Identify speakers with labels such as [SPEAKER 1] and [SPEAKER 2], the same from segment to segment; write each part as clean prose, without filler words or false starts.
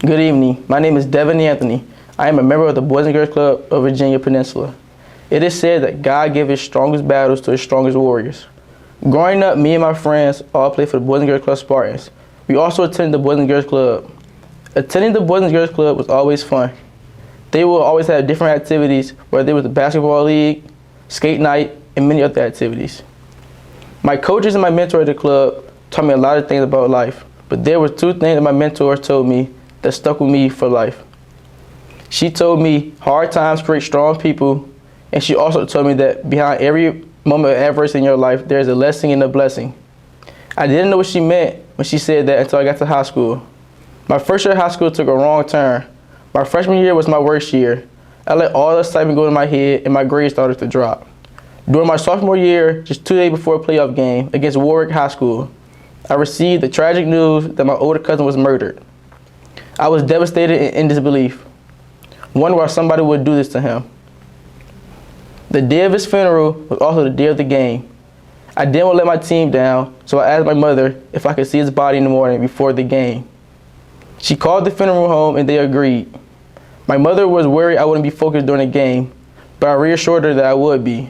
[SPEAKER 1] Good evening. My name is Devan Anthony. I am a member of the Boys and Girls Club of Virginia Peninsula. It is said that God gave his strongest battles to his strongest warriors. Growing up, me and my friends all played for the Boys and Girls Club Spartans. We also attended the Boys and Girls Club. Attending the Boys and Girls Club was always fun. They will always have different activities, whether it was the basketball league, skate night, and many other activities. My coaches and my mentor at the club taught me a lot of things about life, but there were two things that my mentor told me that stuck with me for life. She told me hard times create strong people, and she also told me that behind every moment of adversity in your life, there's a lesson and a blessing. I didn't know what she meant when she said that until I got to high school. My first year of high school took a wrong turn. My freshman year was my worst year. I let all the excitement go in my head and my grades started to drop. During my sophomore year, just 2 days before a playoff game against Warwick High School, I received the tragic news that my older cousin was murdered. I was devastated and in disbelief. Wondered why somebody would do this to him. The day of his funeral was also the day of the game. I didn't want to let my team down, so I asked my mother if I could see his body in the morning before the game. She called the funeral home and they agreed. My mother was worried I wouldn't be focused during the game, but I reassured her that I would be.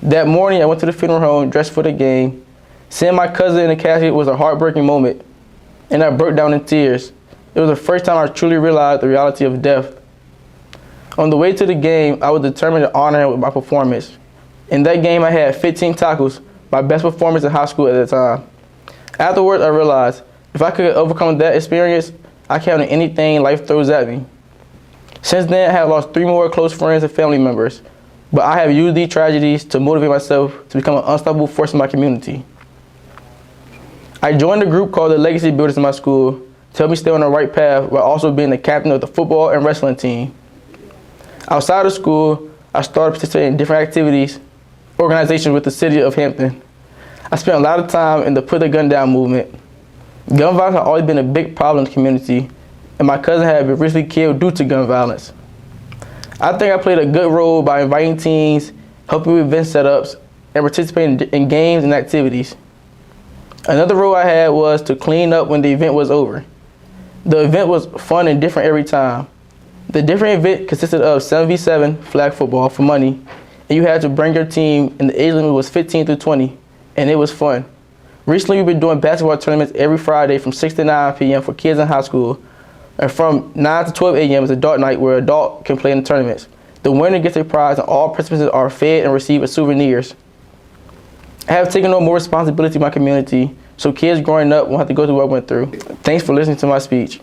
[SPEAKER 1] That morning, I went to the funeral home dressed for the game. Seeing my cousin in the casket was a heartbreaking moment, and I broke down in tears. It was the first time I truly realized the reality of death. On the way to the game, I was determined to honor him with my performance. In that game, I had 15 tackles, my best performance in high school at the time. Afterwards, I realized if I could overcome that experience, I can handle anything life throws at me. Since then, I have lost 3 more close friends and family members, but I have used these tragedies to motivate myself to become an unstoppable force in my community. I joined a group called the Legacy Builders in my school to help me stay on the right path while also being the captain of the football and wrestling team. Outside of school, I started participating in different activities, organizations with the city of Hampton. I spent a lot of time in the Put the Gun Down movement. Gun violence has always been a big problem in the community, and my cousin had been recently killed due to gun violence. I think I played a good role by inviting teams, helping with event setups, and participating in games and activities. Another role I had was to clean up when the event was over. The event was fun and different every time. The different event consisted of 7v7 flag football for money, and you had to bring your team, and the age limit was 15 through 20, and it was fun. Recently, we've been doing basketball tournaments every Friday from 6 to 9 p.m. for kids in high school, and from 9 to 12 a.m. is adult night where adults can play in the tournaments. The winner gets a prize, and all participants are fed and receive souvenirs. I have taken on more responsibility in my community, so kids growing up won't have to go through what I went through. Thanks for listening to my speech.